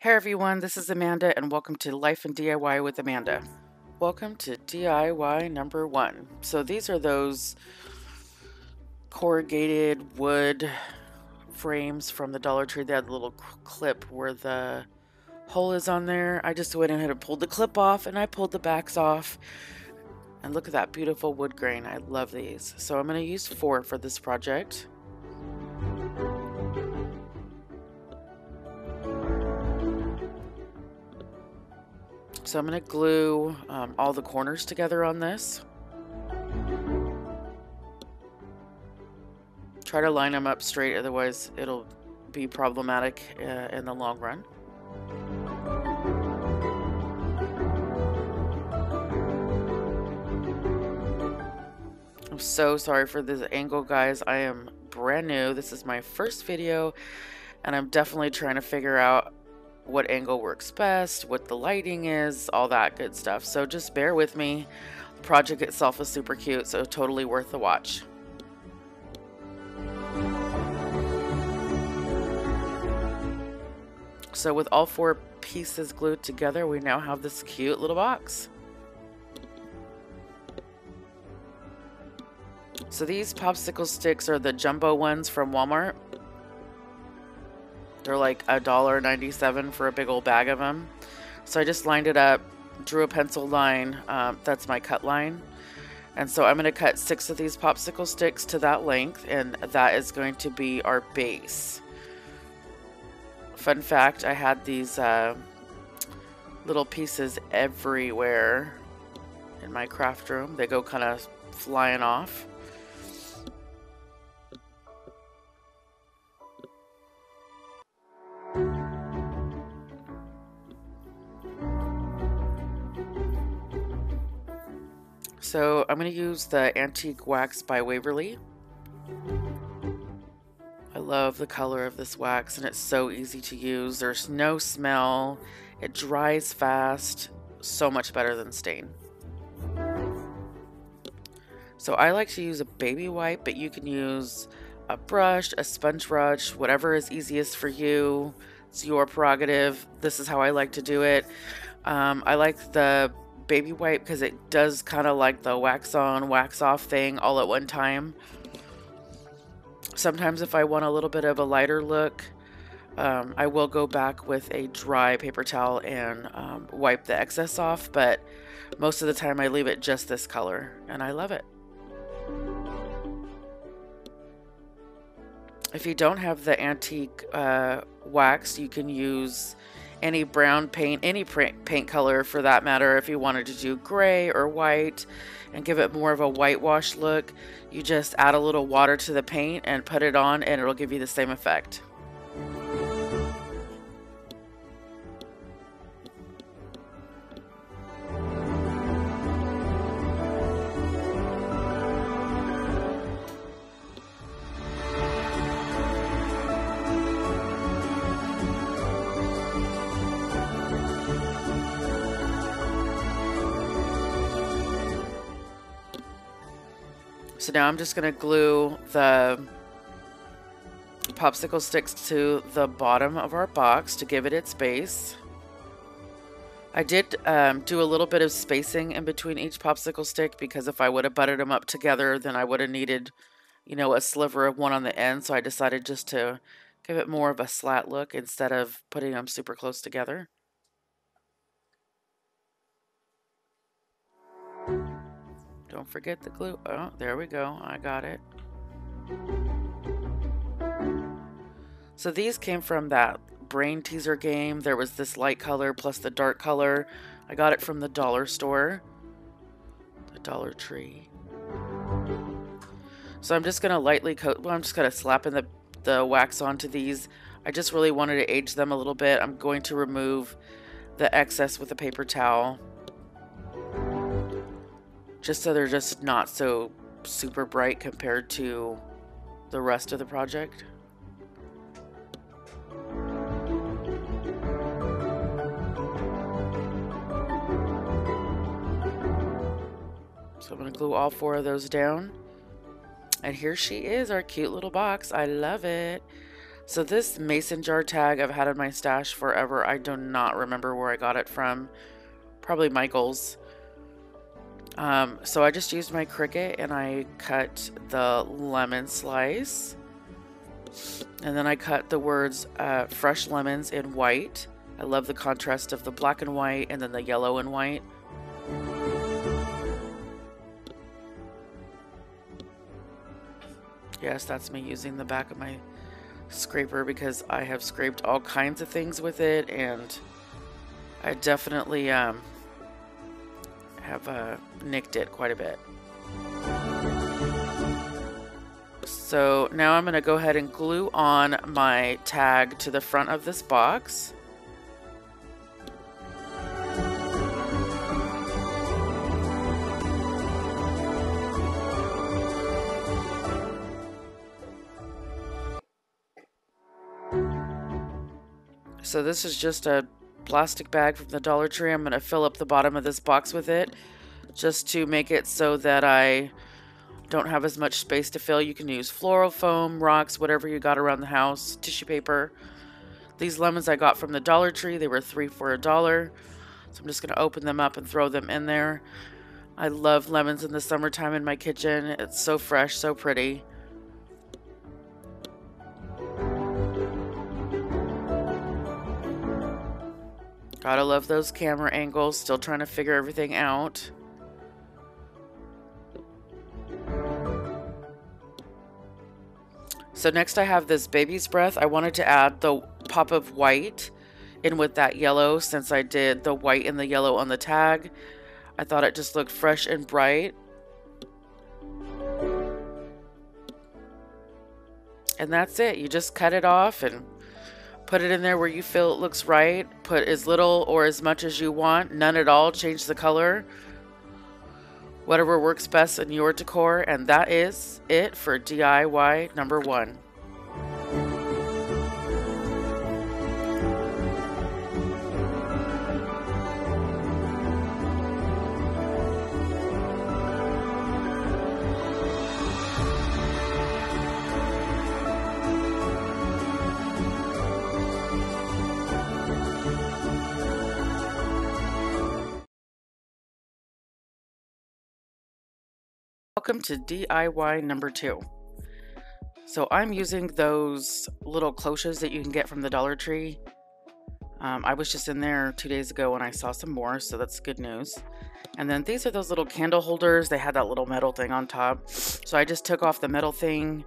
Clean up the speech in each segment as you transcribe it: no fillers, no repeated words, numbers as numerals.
Hey everyone, this is Amanda and welcome to Life in DIY with Amanda. Welcome to DIY number 1. So these are those corrugated wood frames from the Dollar Tree. They had a little clip where the hole is on there. I just went ahead and pulled the clip off and I pulled the backs off. And look at that beautiful wood grain. I love these. So I'm going to use 4 for this project. So I'm going to glue all the corners together on this. Try to line them up straight, otherwise it'll be problematic in the long run. I'm so sorry for this angle, guys. I am brand new. This is my first video, and I'm definitely trying to figure out what angle works best, what the lighting is, all that good stuff. So just bear with me. The project itself is super cute, so totally worth the watch. So with all 4 pieces glued together, we now have this cute little box. So these popsicle sticks are the jumbo ones from Walmart. They're like $1.97 for a big old bag of them. So I just lined it up, drew a pencil line. That's my cut line. And so I'm going to cut 6 of these popsicle sticks to that length, and that is going to be our base. Fun fact, I had these little pieces everywhere in my craft room. They go kind of flying off. So I'm going to use the Antique Wax by Waverly. I love the color of this wax and it's so easy to use. There's no smell. It dries fast. So much better than stain. So I like to use a baby wipe, but you can use a brush, a sponge brush, whatever is easiest for you. It's your prerogative. This is how I like to do it. I like the baby wipe because it does kind of like the wax on, wax off thing all at one time. Sometimes if I want a little bit of a lighter look, I will go back with a dry paper towel and wipe the excess off, but most of the time I leave it just this color and I love it. If you don't have the antique wax, you can use any brown paint, any paint color for that matter. If you wanted to do gray or white and give it more of a whitewash look, you just add a little water to the paint and put it on and it'll give you the same effect. So now I'm just going to glue the popsicle sticks to the bottom of our box to give it its base. I did do a little bit of spacing in between each popsicle stick because if I would have butted them up together, then I would have needed, you know, a sliver of one on the end. So I decided just to give it more of a slat look instead of putting them super close together. Don't forget the glue. Oh, there we go. I got it. So these came from that brain teaser game. There was this light color plus the dark color. I got it from the dollar store. The Dollar Tree. So I'm just going to lightly coat. Well, I'm just going to slap in the wax onto these. I just really wanted to age them a little bit. I'm going to remove the excess with a paper towel, just so they're just not so super bright compared to the rest of the project. So I'm going to glue all 4 of those down. And here she is, our cute little box. I love it. So this mason jar tag I've had in my stash forever. I do not remember where I got it from. Probably Michael's. So I just used my Cricut and I cut the lemon slice. And then I cut the words fresh lemons in white. I love the contrast of the black and white and then the yellow and white. Yes, that's me using the back of my scraper because I have scraped all kinds of things with it, and I definitely have nicked it quite a bit. So now I'm going to go ahead and glue on my tag to the front of this box. So this is just a plastic bag from the Dollar Tree. I'm going to fill up the bottom of this box with it just to make it so that I don't have as much space to fill. You can use floral foam, rocks, whatever you got around the house, tissue paper. These lemons I got from the Dollar Tree. They were 3 for $1. So I'm just going to open them up and throw them in there. I love lemons in the summertime in my kitchen. It's so fresh, so pretty. Gotta love those camera angles. Still trying to figure everything out. So next I have this baby's breath. I wanted to add the pop of white in with that yellow since I did the white and the yellow on the tag. I thought it just looked fresh and bright. And that's it. You just cut it off and put it in there where you feel it looks right. Put as little or as much as you want. None at all. Change the color. Whatever works best in your decor. And that is it for DIY number 1. Welcome to DIY number 2. So I'm using those little cloches that you can get from the Dollar Tree. I was just in there 2 days ago and I saw some more, so that's good news. And then these are those little candle holders. They had that little metal thing on top. So I just took off the metal thing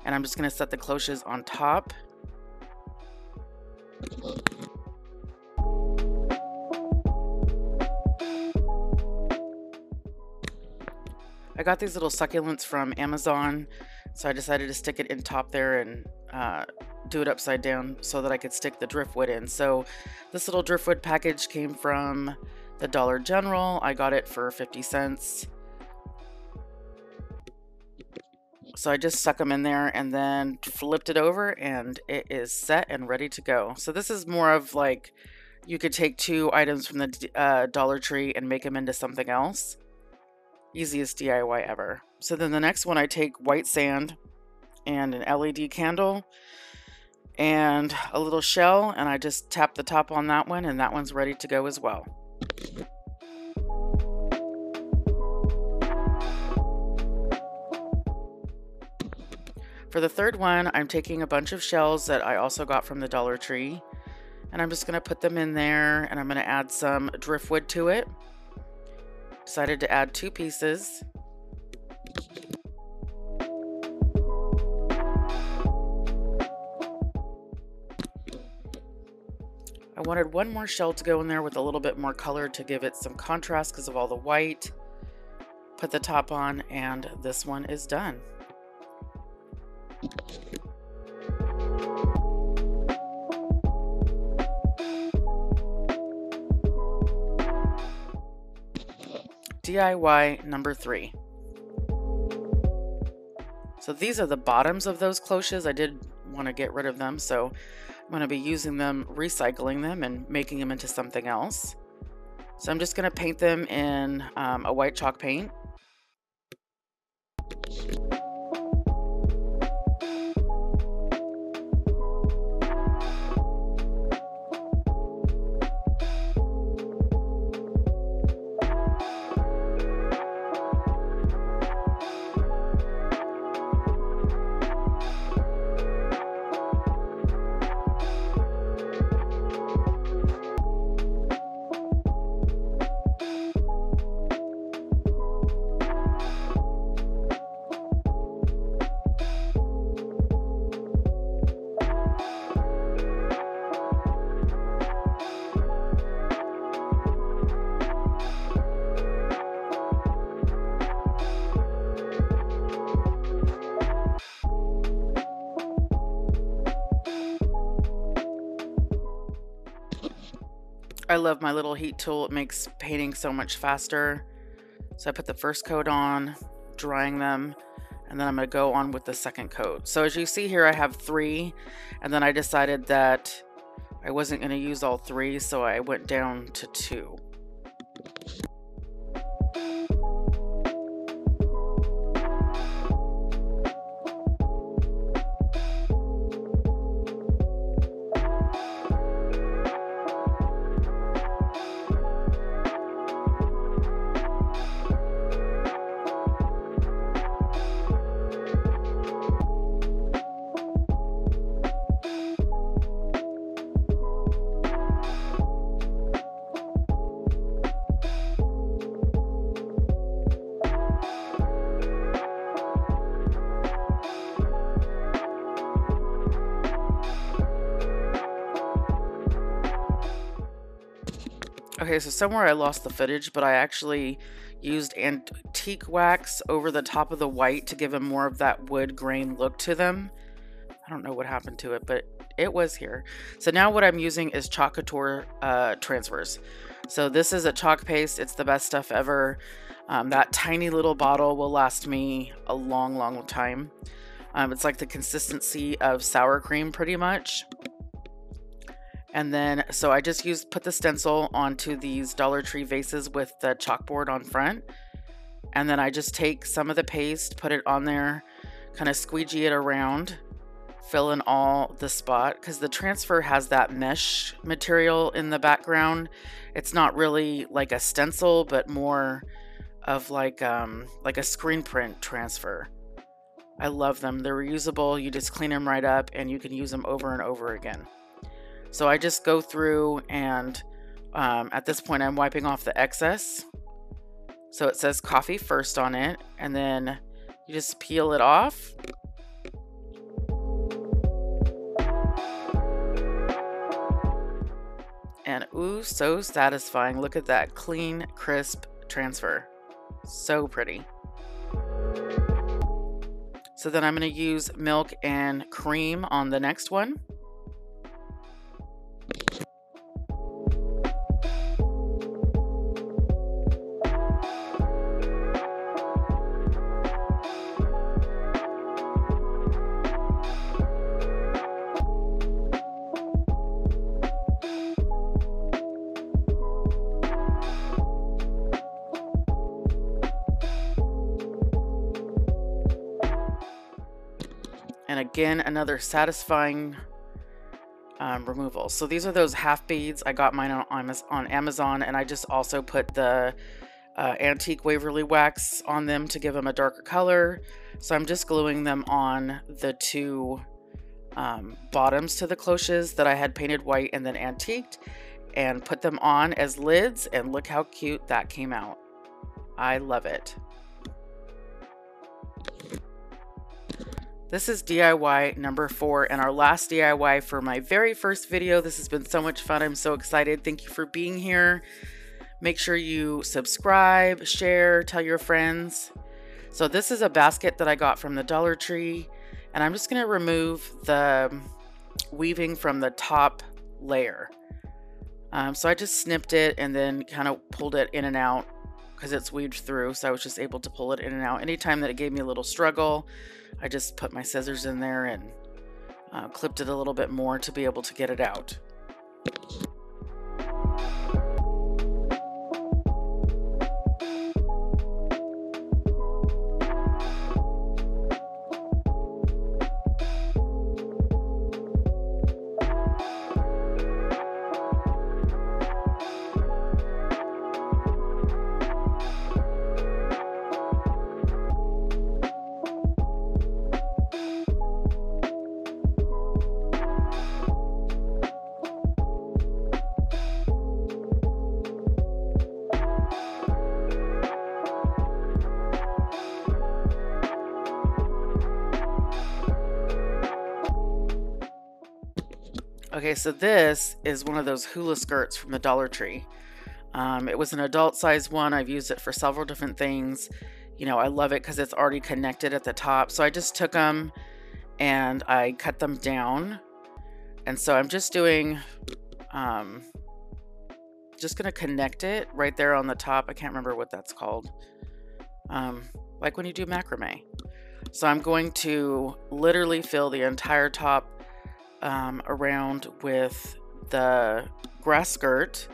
and I'm just going to set the cloches on top. I got these little succulents from Amazon, so I decided to stick it in top there and do it upside down so that I could stick the driftwood in. So this little driftwood package came from the Dollar General. I got it for 50 cents. So I just stuck them in there and then flipped it over and it is set and ready to go. So this is more of like, you could take 2 items from the Dollar Tree and make them into something else. Easiest DIY ever. So then the next one, I take white sand and an LED candle and a little shell, and I just tap the top on that one, and that one's ready to go as well. For the third one, I'm taking a bunch of shells that I also got from the Dollar Tree, and I'm just going to put them in there, and I'm going to add some driftwood to it. Decided to add 2 pieces. I wanted one more shell to go in there with a little bit more color to give it some contrast because of all the white. Put the top on and this one is done. DIY number 3. So these are the bottoms of those cloches. I did want to get rid of them, so I'm going to be using them, recycling them, and making them into something else. So I'm just going to paint them in a white chalk paint. I love my little heat tool. It makes painting so much faster. So I put the first coat on, drying them, and then I'm going to go on with the second coat. So as you see here, I have 3, and then I decided that I wasn't going to use all 3, so I went down to 2. Okay, so somewhere I lost the footage, but I actually used antique wax over the top of the white to give them more of that wood grain look to them. I don't know what happened to it, but it was here. So now what I'm using is Chalk Couture transfers. So this is a chalk paste. It's the best stuff ever. That tiny little bottle will last me a long, long time. It's like the consistency of sour cream pretty much. And then, so I just put the stencil onto these Dollar Tree vases with the chalkboard on front. And then I just take some of the paste, put it on there, kind of squeegee it around, fill in all the spot, because the transfer has that mesh material in the background. It's not really like a stencil, but more of like a screen print transfer. I love them. They're reusable. You just clean them right up and you can use them over and over again. So I just go through and at this point I'm wiping off the excess. So it says coffee first on it, and then you just peel it off. And ooh, so satisfying. Look at that clean, crisp transfer. So pretty. So then I'm going to use milk and cream on the next one. And again, another satisfying removal. So these are those half beads. I got mine on Amazon, and I just also put the antique Waverly wax on them to give them a darker color. So I'm just gluing them on the 2 bottoms to the cloches that I had painted white and then antiqued, and put them on as lids, and look how cute that came out. I love it. This is DIY number 4 and our last DIY for my very first video. This has been so much fun. I'm so excited. Thank you for being here. Make sure you subscribe, share, tell your friends. So this is a basket that I got from the Dollar Tree, and I'm just going to remove the weaving from the top layer. So I just snipped it and then kind of pulled it in and out because it's weaved through, so I was just able to pull it in and out. Anytime that it gave me a little struggle, I just put my scissors in there and clipped it a little bit more to be able to get it out. Okay, so this is one of those hula skirts from the Dollar Tree. It was an adult size one. I've used it for several different things. You know, I love it because it's already connected at the top. So I just took them and I cut them down. And so I'm just doing just going to connect it right there on the top. I can't remember what that's called. Like when you do macrame. So I'm going to literally fill the entire top around with the grass skirt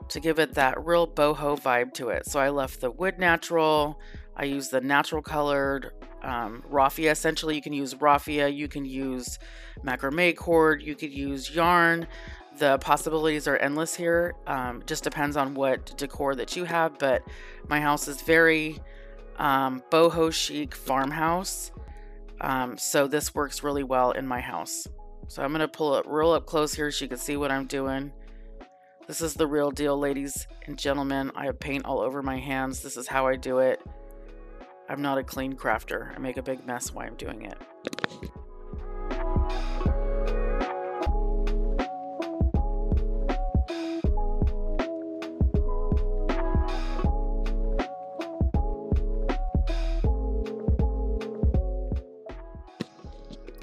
to give it that real boho vibe to it. So I left the wood natural. I used the natural colored raffia. Essentially, you can use raffia, you can use macrame cord, you could use yarn. The possibilities are endless here. Just depends on what decor that you have, but my house is very boho chic farmhouse. So this works really well in my house. So I'm going to pull it real up close here so you can see what I'm doing. This is the real deal, ladies and gentlemen. I have paint all over my hands. This is how I do it. I'm not a clean crafter. I make a big mess while I'm doing it.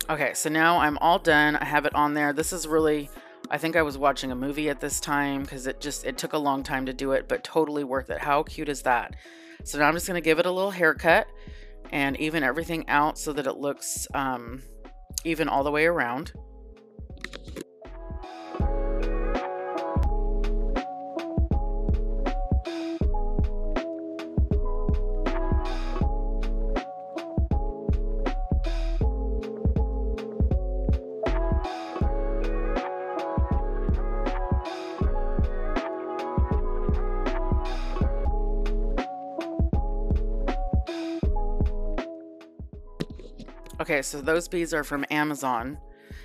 Okay, so now I'm all done. I have it on there. This is really, I think I was watching a movie at this time because it took a long time to do it, but totally worth it. How cute is that? So now I'm just going to give it a little haircut and even everything out so that it looks even all the way around. Okay, so those beads are from Amazon,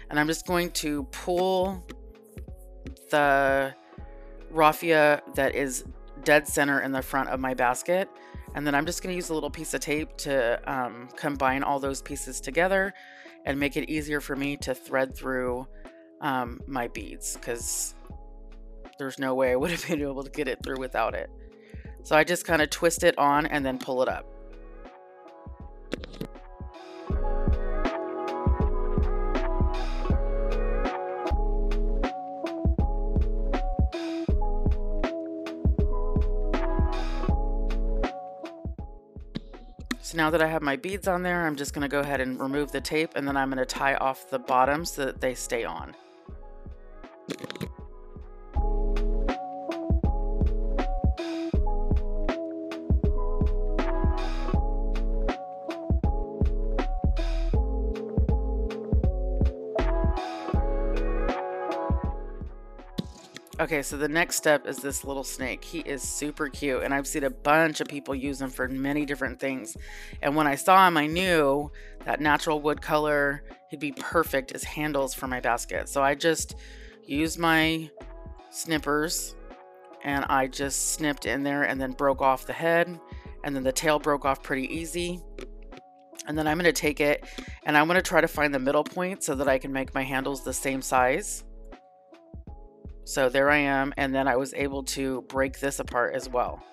and I'm just going to pull the raffia that is dead center in the front of my basket, and then I'm just going to use a little piece of tape to combine all those pieces together and make it easier for me to thread through my beads, because there's no way I would have been able to get it through without it. So I just kind of twist it on and then pull it up. So now that I have my beads on there, I'm just going to go ahead and remove the tape, and then I'm going to tie off the bottom so that they stay on. Okay, so the next step is this little snake. He is super cute, and I've seen a bunch of people use him for many different things. And when I saw him, I knew that natural wood color, he'd be perfect as handles for my basket. So I just used my snippers, and I just snipped in there and then broke off the head, and then the tail broke off pretty easy. And then I'm going to take it, and I'm going to try to find the middle point so that I can make my handles the same size. So there I am, and then I was able to break this apart as well.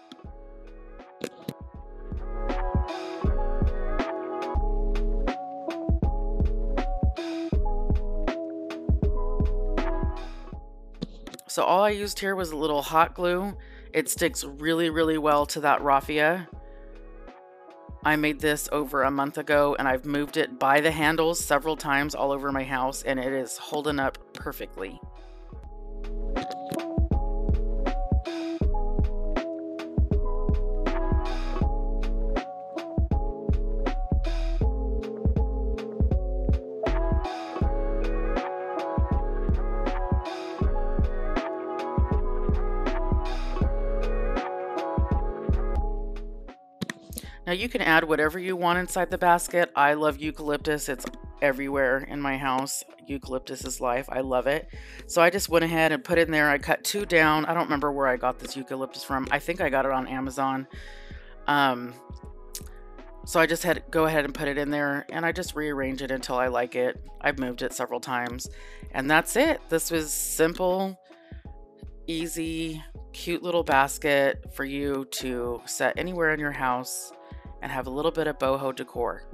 So all I used here was a little hot glue. It sticks really, really well to that raffia. I made this over a month ago, and I've moved it by the handles several times all over my house, and it is holding up perfectly. Now you can add whatever you want inside the basket. I love eucalyptus. It's everywhere in my house. Eucalyptus is life. I love it. So I just went ahead and put in there. I cut 2 down. I don't remember where I got this eucalyptus from. I think I got it on Amazon. So I just had to go ahead and put it in there, and I just rearrange it until I like it. I've moved it several times, and that's it. This was simple, easy, cute little basket for you to set anywhere in your house and have a little bit of boho decor.